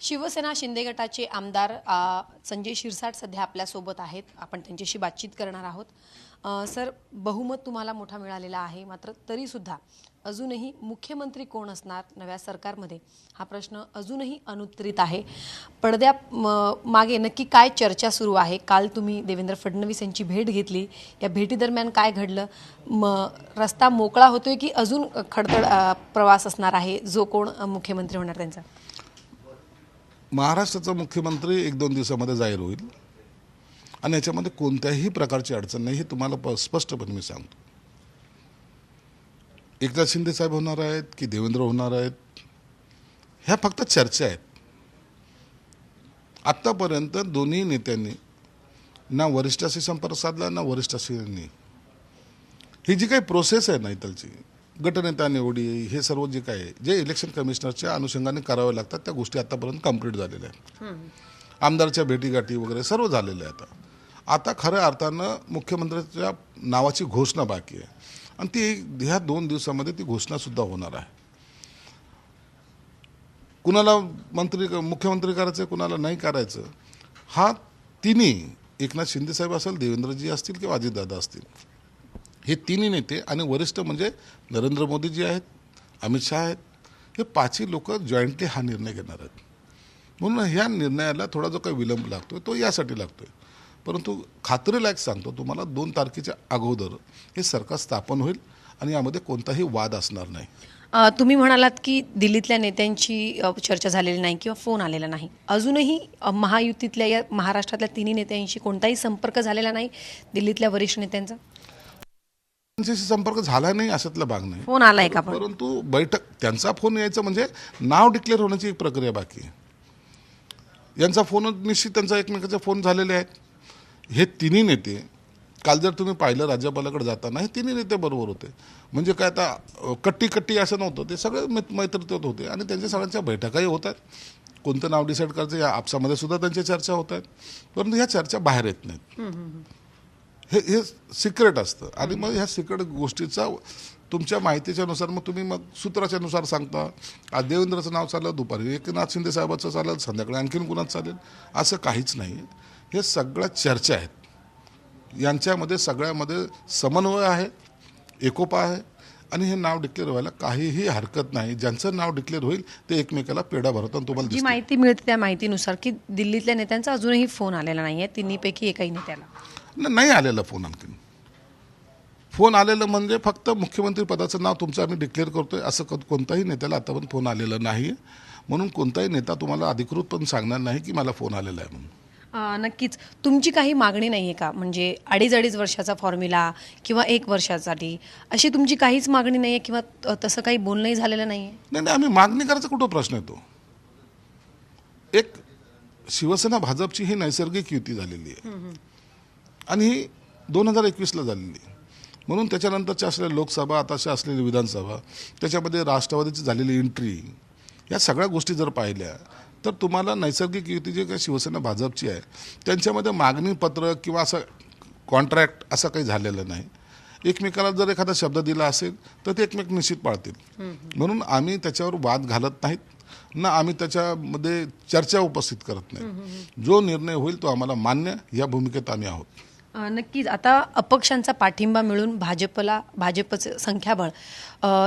शिवसेना शिंदे गटाचे आमदार संजय शिरसाट सध्या आपल्यासोबत आहेत. आपण त्यांच्याशी बातचीत करणार आहोत. सर, बहुमत तुम्हाला मोठा मिळालेला आहे, मात्र तरीसुद्धा अजूनही मुख्यमंत्री कोण असणार नव्या सरकारमध्ये हा प्रश्न अजूनही अनुत्तरित आहे. पडद्या मागे नक्की काय चर्चा सुरू आहे? काल तुम्ही देवेंद्र फडणवीस यांची भेट घेतली, या भेटीदरम्यान काय घडलं? रस्ता मोकळा होतोय की अजून खडतर प्रवास असणार आहे जो कोण मुख्यमंत्री होणार त्यांचा? महाराष्ट्राचा मुख्यमंत्री 1-2 दिवसामध्ये जाहीर होईल आणि याच्यामध्ये कोणत्याही प्रकारची अडचण नाही, हे तुम्हाला स्पष्टपणे मी सांगतो. एकनाथ शिंदे साहेब होणार आहेत की देवेंद्र होणार आहेत, ह्या फक्त चर्चा आहेत. आत्तापर्यंत दोन्ही नेत्यांनी ना वरिष्ठाशी संपर्क साधला ना वरिष्ठाशी नाही. ही जी काही प्रोसेस आहे ना इथलची गटनेता निवडी, हे सर्व जे काय आहे, जे इलेक्शन कमिशनरच्या अनुषंगाने करावे लागतात त्या गोष्टी आतापर्यंत कंप्लीट झालेल्या आहेत. आमदारच्या भेटीगाठी वगैरे सर्व झालेलं आहे. आता खऱ्या अर्थानं मुख्यमंत्र्याच्या नावाची घोषणा बाकी आहे आणि ती ह्या 2 दिवसामध्ये ती घोषणासुद्धा होणार आहे. कुणाला मुख्यमंत्री करायचं कुणाला नाही करायचं, हा तिन्ही एकनाथ शिंदेसाहेब असेल, देवेंद्रजी असतील किंवा अजितदादा असतील, हे तिन्ही नेते आणि वरिष्ठ म्हणजे नरेंद्र मोदीजी आहेत, अमित शहा आहेत, हे 5ही लोक जॉईंटली हा निर्णय घेणार आहेत. म्हणून ह्या निर्णयाला थोडा जो काही विलंब लागतोय तो यासाठी लागतोय. परंतु खात्रीलायक सांगतो तुम्हाला, 2 तारखेच्या अगोदर हे सरकार स्थापन होईल आणि यामध्ये कोणताही वाद असणार नाही. तुम्ही म्हणालात की दिल्लीतल्या नेत्यांची चर्चा झालेली नाही किंवा फोन आलेला नाही. अजूनही महायुतीतल्या या महाराष्ट्रातल्या तिन्ही नेत्यांशी कोणताही संपर्क झालेला नाही दिल्लीतल्या वरिष्ठ नेत्यांचा? त्यांच्याशी संपर्क झाला नाही अशातला भाग नाही. फोन आलाय का? परंतु त्यांचा फोन यायचं म्हणजे नाव डिक्लेअर होण्याची एक प्रक्रिया बाकी आहे. यांचा फोन निश्चित त्यांचा एकमेकाचे फोन झालेले आहेत. हे तिन्ही नेते काल जर तुम्ही पाहिलं राज्यपालाकडे जाताना हे तिन्ही नेते बरोबर होते. म्हणजे काय आता कट्टी असं नव्हतं, ते सगळे मैत्रीत होते आणि त्यांच्या सगळ्यांच्या बैठकाही होत आहेत. कोणतं नाव डिसाईड करायचं या आपसामध्ये सुद्धा त्यांच्या चर्चा होत आहेत. परंतु ह्या चर्चा बाहेर येत नाहीत. हे सिक्रेट असतं आणि मग ह्या सिक्रेट गोष्टीचा तुमच्या माहितीच्या नुसार मग तुम्ही सूत्राच्या नुसार सांगता. आज देवेंद्रचं नाव चाललं, दुपारी एकनाथ शिंदे साहेबाचं चालेल, संध्याकाळी आणखीन कुणाचं चालेल, असं काहीच नाही. हे सगळ्या चर्चा आहेत. यांच्यामध्ये सगळ्यामध्ये समन्वय आहे, एकोपा आहे आणि हे नाव डिक्लेअर व्हायला काहीही हरकत नाही. ज्यांचं नाव डिक्लेअर होईल ते एकमेकाला पेढा भरताना तुम्हाला जी माहिती मिळते त्या माहितीनुसार की दिल्लीतल्या नेत्यांचा अजूनही फोन आलेला नाही आहे तिन्हीपैकी एकाही नेत्याला. नाही आलेला फोन. आणखीन फोन आलेलं म्हणजे फक्त मुख्यमंत्री पदाचं नाव तुमचं आम्ही डिक्लेअर करतोय असं कोणताही नेत्याला आतापर्यंत फोन आलेला नाही. म्हणून कोणताही नेता तुम्हाला अधिकृत पण सांगणार नाही की मला फोन आलेला आहे म्हणून. नक्कीच तुमची काही मागणी नाही आहे का? म्हणजे 2.5 वर्षाचा फॉर्म्युला किंवा 1 वर्षासाठी अशी तुमची काहीच मागणी नाही आहे किंवा तसं काही बोलणंही झालेलं नाही आहे? नाही, आम्ही मागणी करायचा कुठं प्रश्न येतो. एक शिवसेना भाजपची ही नैसर्गिक युती झालेली आहे आणि ही 2021ला झालेली. म्हणून त्याच्यानंतरच्या असलेल्या लोकसभा, आताच्या असलेली विधानसभा, त्याच्यामध्ये राष्ट्रवादीची झालेली एंट्री, या सगळ्या गोष्टी जर पाहिल्या तर तुम्हाला नैसर्गिक युती जी काही शिवसेना भाजपची आहे त्यांच्यामध्ये मागणीपत्र किंवा असं कॉन्ट्रॅक्ट असं काही झालेलं नाही. एकमेकाला जर एखादा शब्द दिला असेल तर ते एकमेक निश्चित पाळतील. म्हणून आम्ही त्याच्यावर वाद घालत नाहीत ना आम्ही त्याच्यामध्ये चर्चा उपस्थित करत नाही. जो निर्णय होईल तो आम्हाला मान्य, या भूमिकेत आम्ही आहोत. नक्कीच. आता अपक्षांचा पाठिंबा मिळून भाजपचं संख्याबळ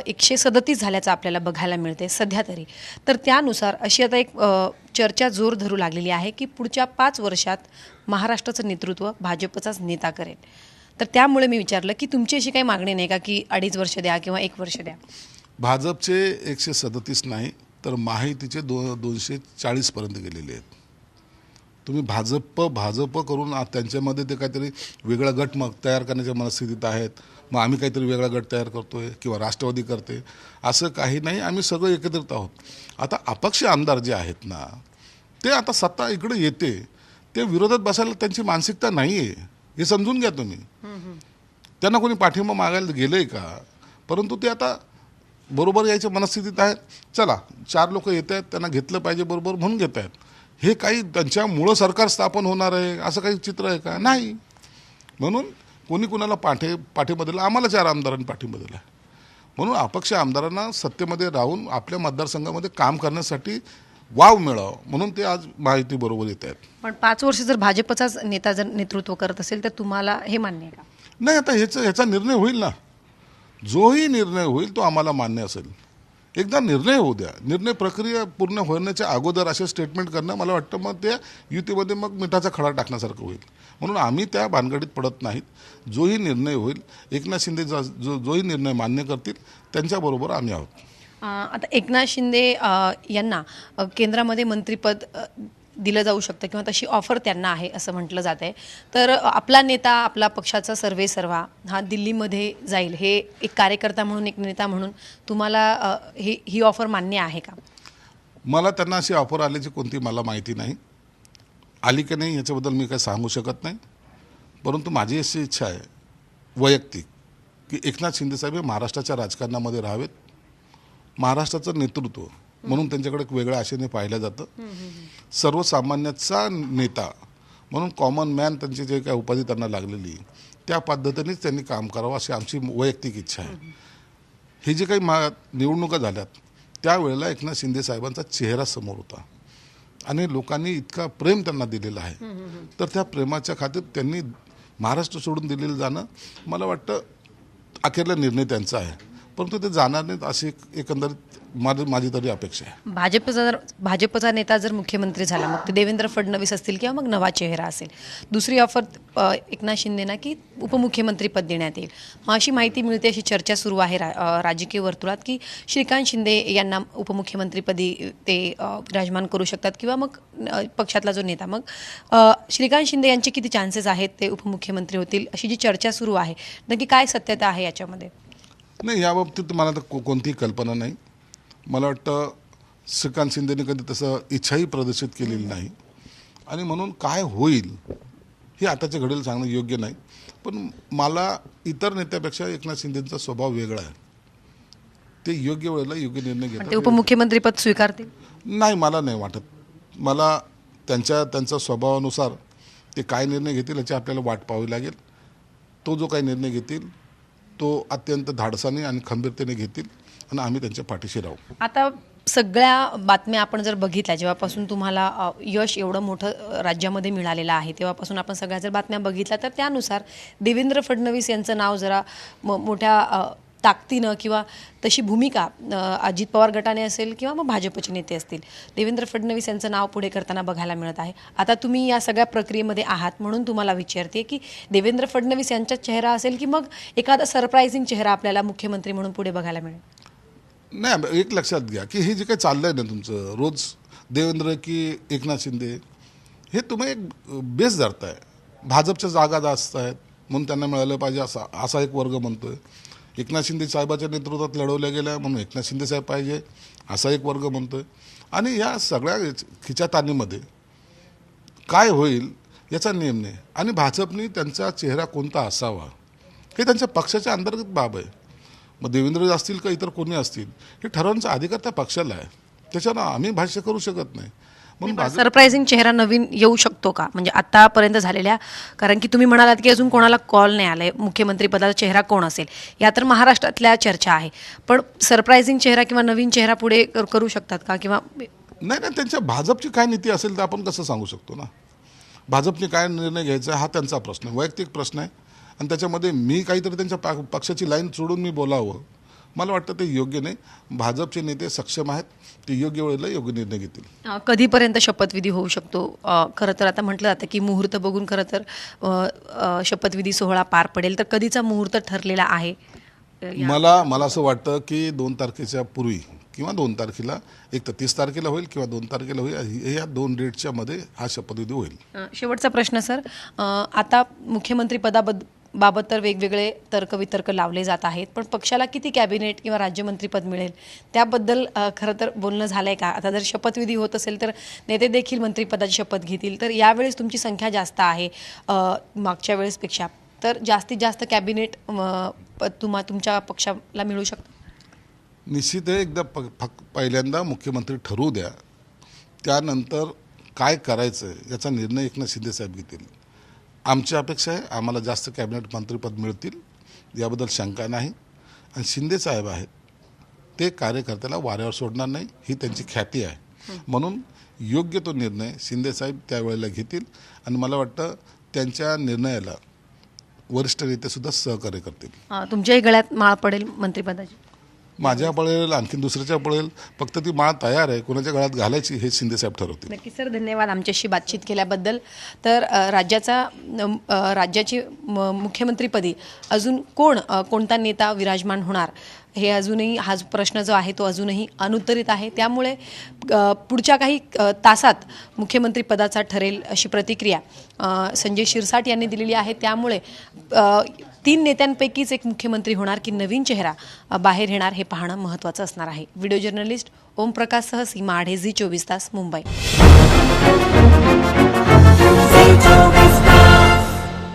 137 झाल्याचं आपल्याला बघायला मिळते सध्या तरी. तर त्यानुसार अशी आता एक चर्चा जोर धरू लागलेली आहे की पुढच्या 5 वर्षात महाराष्ट्राचं नेतृत्व भाजपचाच नेता करेल. तर त्यामुळे मी विचारलं की तुमची अशी काही मागणी नाही का की 2.5 वर्ष द्या किंवा 1 वर्ष द्या? भाजपचे 137 नाही तर महायुतीचे 240 पर्यंत गेलेले आहेत. तुम्ही भाजप करून त्यांच्यामध्ये ते काहीतरी वेगळा गट मग तयार करण्याच्या मनस्थितीत आहेत. मग आम्ही काहीतरी वेगळा गट तयार करतोय किंवा राष्ट्रवादी करते, असं काही नाही. आम्ही सगळं एकत्रित आहोत. आता अपक्ष आमदार जे आहेत ना, ते आता सत्ता इकडे येते, ते विरोधात बसायला त्यांची मानसिकता नाही आहे, हे समजून घ्या तुम्ही. त्यांना कोणी पाठिंबा मागायला गेलंय का? परंतु ते आता बरोबर यायच्या मनस्थितीत आहेत. चला 4 लोक येत आहेत, त्यांना घेतलं पाहिजे बरोबर म्हणून घेत आहेत. हे काही त्यांच्यामुळं सरकार स्थापन होणार आहे असं काही चित्र आहे का? नाही. म्हणून कोणी कुणाला पाठिंबा दिला, आम्हाला 4 आमदारांनी पाठिंबा दिला. म्हणून अपक्ष आमदारांना सत्तेमध्ये राहून आपल्या मतदारसंघामध्ये काम करण्यासाठी वाव मिळावं म्हणून ते आज महायुतीबरोबर येत आहेत. पण 5 वर्ष जर भाजपचाच नेता जर नेतृत्व करत असेल तर तुम्हाला हे मान्य आहे का? नाही, आता ह्याचा निर्णय होईल ना. जोही निर्णय होईल तो आम्हाला मान्य असेल. एकदा निर्णय होऊ द्या. निर्णय प्रक्रिया पूर्ण होण्याच्या अगोदर असे स्टेटमेंट करणं मला वाटतं मग त्या युतीमध्ये मग मिठाचा खडा टाकण्यासारखं होईल. म्हणून आम्ही त्या भानगडीत पडत नाहीत. जोही निर्णय होईल, एकनाथ शिंदे जोही निर्णय मान्य करतील त्यांच्याबरोबर आम्ही आहोत. आता एकनाथ शिंदे यांना केंद्रामध्ये मंत्रिपद दिलं जाऊ शकतं किंवा तशी ऑफर त्यांना आहे असं म्हटलं जात आहे. तर आपला नेता, आपला पक्षाचा सर्वेसर्वा हा दिल्लीमध्ये जाईल, हे एक कार्यकर्ता म्हणून, एक नेता म्हणून तुम्हाला ही ऑफर मान्य आहे का? मला त्यांना अशी ऑफर आल्याची कोणती मला माहिती नाही. आली की नाही याच्याबद्दल मी काही सांगू शकत नाही. परंतु माझी अशी इच्छा आहे वैयक्तिक की एकनाथ शिंदेसाहेब हे महाराष्ट्राच्या राजकारणामध्ये राहावेत. महाराष्ट्राचं नेतृत्व म्हणून त्यांच्याकडे एक वेगळ्या आशेने पाहिलं जातं. सर्वसामान्याचा नेता म्हणून कॉमन मॅन त्यांची जे काही उपाधी त्यांना लागलेली त्या पद्धतीनेच त्यांनी काम करावं अशी आमची वैयक्तिक इच्छा आहे. हे जे काही निवडणुका झाल्यात त्यावेळेला एकनाथ शिंदे साहेबांचा चेहरा समोर होता आणि लोकांनी इतका प्रेम त्यांना दिलेलं आहे. तर त्या प्रेमाच्या खातीर त्यांनी महाराष्ट्र सोडून दिलेलं जाणं मला वाटतं अखेरला निर्णय त्यांचा आहे. परंतु ते जाणार नाहीत अशी एकंदरीत माझी तरी अपेक्षा आहे. भाजपचा नेता जर मुख्यमंत्री झाला मग ते देवेंद्र फडणवीस असतील किंवा मग नवा चेहरा असेल, दुसरी ऑफर एकनाथ शिंदेना की उपमुख्यमंत्रीपद देण्यात येईल. मग अशी माहिती मिळते, अशी चर्चा सुरू आहे राजकीय वर्तुळात की श्रीकांत शिंदे यांना उपमुख्यमंत्रीपदी ते विराजमान करू शकतात किंवा मग पक्षातला जो नेता, मग श्रीकांत शिंदे यांचे किती चान्सेस आहेत ते उपमुख्यमंत्री होतील अशी जी चर्चा सुरू आहे, नक्की काय सत्यता आहे याच्यामध्ये? नाही, याबाबतीत मला तर कोणतीही कल्पना नाही. मला वाटतं श्रीकांत शिंदेने कधी तसं इच्छाही प्रदर्शित केलेली नाही आणि म्हणून काय होईल हे आताच्या घडीला सांगणं योग्य नाही. पण मला इतर नेत्यापेक्षा एकनाथ शिंदेचा स्वभाव वेगळा आहे. ते योग्य वेळेला योग्य निर्णय घेतात. ते उपमुख्यमंत्रीपद स्वीकारतील? नाही, मला नाही वाटत. मला त्यांच्या स्वभावानुसार ते काय निर्णय घेतील याची आपल्याला वाट पाहावी लागेल. तो जो काही निर्णय घेतील तो अत्यंत धाडसाने आणि खंबीरतेने घेतील आणि आम्ही त्यांच्या पाठीशी राहू. आता सगळ्या बातम्या आपण जर बघितल्या, जेव्हापासून तुम्हाला यश एवढं मोठं राज्यामध्ये मिळालेलं आहे तेव्हापासून आपण सगळ्या जर बातम्या बघितल्या तर त्यानुसार देवेंद्र फडणवीस यांचं नाव जरा मोठ्या ताकदीनं किंवा तशी भूमिका अजित पवार गटाने असेल किंवा मग भाजपचे नेते असतील, देवेंद्र फडणवीस यांचं नाव पुढे करताना बघायला मिळत आहे. आता तुम्ही या सगळ्या प्रक्रियेमध्ये आहात म्हणून तुम्हाला विचारते की देवेंद्र फडणवीस यांचा चेहरा असेल की मग एखादा सरप्रायझिंग चेहरा आपल्याला मुख्यमंत्री म्हणून पुढे बघायला मिळेल? नाही, एक लक्षात घ्या की हे जे काही चाललं आहे ना तुमचं रोज देवेंद्र की एकनाथ शिंदे, हे तुम्ही एक बेस धरताय. भाजपच्या जागा जास्त आहेत म्हणून त्यांना मिळालं पाहिजे असा एक वर्ग म्हणतोय. एकनाथ शिंदे साहेबाच्या नेतृत्वात लढवल्या गेल्या म्हणून एकनाथ शिंदे साहेब पाहिजे असा एक वर्ग म्हणतोय. आणि या सगळ्या खिचाताणीमध्ये काय होईल याचा नियम नाही आणि भाजपने त्यांचा चेहरा कोणता असावा हे त्यांच्या पक्षाच्या अंतर्गत बाब आहे. मग देवेंद्र असतील का इतर कोणी असतील हे ठरवण्याचा अधिकार त्या पक्षाला आहे. त्याच्यानं आम्ही भाष्य करू शकत नाही. म्हणून सरप्रायझिंग चेहरा नवीन येऊ शकतो का? म्हणजे आतापर्यंत झालेल्या, कारण की तुम्ही म्हणालात की अजून कोणाला कॉल नाही आलाय मुख्यमंत्रीपदाचा चेहरा कोण असेल, या तर महाराष्ट्रातल्या चर्चा आहे. पण सरप्रायझिंग चेहरा किंवा नवीन चेहरा पुढे करू शकतात का? किंवा नाही, त्यांच्या भाजपची काय नीती असेल तर आपण कसं सांगू शकतो ना. भाजपने काय निर्णय घ्यायचा हा त्यांचा प्रश्न आहे, वैयक्तिक प्रश्न आहे. आणि त्याच्यामध्ये मी काहीतरी त्यांच्या पक्षाची लाईन सोडून मी बोलावं मला वाटतं ते योग्य नाही. भाजपचे नेते सक्षम आहेत, ते योग्य वेळेला योग्य निर्णय घेतील. कधीपर्यंत शपथविधी होऊ शकतो? खरं तर आता म्हटलं जातं की मुहूर्त बघून खरं तर शपथविधी सोहळा पार पडेल, तर कधीचा मुहूर्त ठरलेला आहे? मला असं वाटतं की 2 तारखेच्या पूर्वी किंवा 2 तारखेला, एक तर 30 तारखेला होईल किंवा 2 तारखेला होईल, या 2 डेटच्या मध्ये हा शपथविधी होईल. शेवटचा प्रश्न सर, आता मुख्यमंत्रीपदाबाबत तर वेगवेगळे तर्कवितर्क लावले जात आहेत, पण पक्षाला किती कॅबिनेट किंवा राज्यमंत्रीपद मिळेल त्याबद्दल खरं तर बोलणं झालंय का? आता जर शपथविधी होत असेल तर नेते देखील मंत्रिपदाची शपथ घेतील, तर यावेळेस तुमची संख्या जास्त आहे मागच्या वेळेसपेक्षा, तर जास्तीत जास्त कॅबिनेट तुमच्या पक्षाला मिळू शकतं? निश्चित आहे. एकदा पहिल्यांदा मुख्यमंत्री ठरवू द्या, त्यानंतर काय करायचं याचा निर्णय एकनाथ शिंदे साहेब घेतील. आमची अपेक्षा आहे आम्हाला जास्त कॅबिनेट मंत्रिपद मिळतील, याबद्दल शंका नाही. आणि शिंदे साहेब आहेत ते कार्यकर्त्याला वाऱ्यावर सोडणार नाही, ही त्यांची ख्याती आहे. म्हणून योग्य तो निर्णय शिंदेसाहेब त्यावेळेला घेतील आणि मला वाटतं त्यांच्या निर्णयाला वरिष्ठ नेतेसुद्धा सहकार्य करतील. तुमच्याही गळ्यात माळ पडेल मंत्रिपदाची? माझ्या पळेल, आणखीन दुसऱ्याच्या पळेल, फक्त ती माळ तयार आहे, कोणाच्या गळ्यात घालायची हे शिंदेसाहेब ठरवतील. नक्की सर, धन्यवाद आमच्याशी बातचीत केल्याबद्दल. तर राज्याची मुख्यमंत्रीपदी अजून कोणता नेता विराजमान होणार हे अजूनही, हा प्रश्न जो आहे तो अजूनही अनुत्तरित आहे. त्यामुळे पुढच्या काही तासात मुख्यमंत्री पदाचा ठरेल अशी प्रतिक्रिया संजय शिरसाट यांनी दिलेली आहे. त्यामुळे 3 नेत्यांपैकीच एक मुख्यमंत्री होणार की नवीन चेहरा बाहेर येणार हे पाहणं महत्त्वाचं असणार आहे. व्हिडिओ जर्नलिस्ट ओमप्रकाशसह सीमा आढे, झी 24 तास, मुंबई.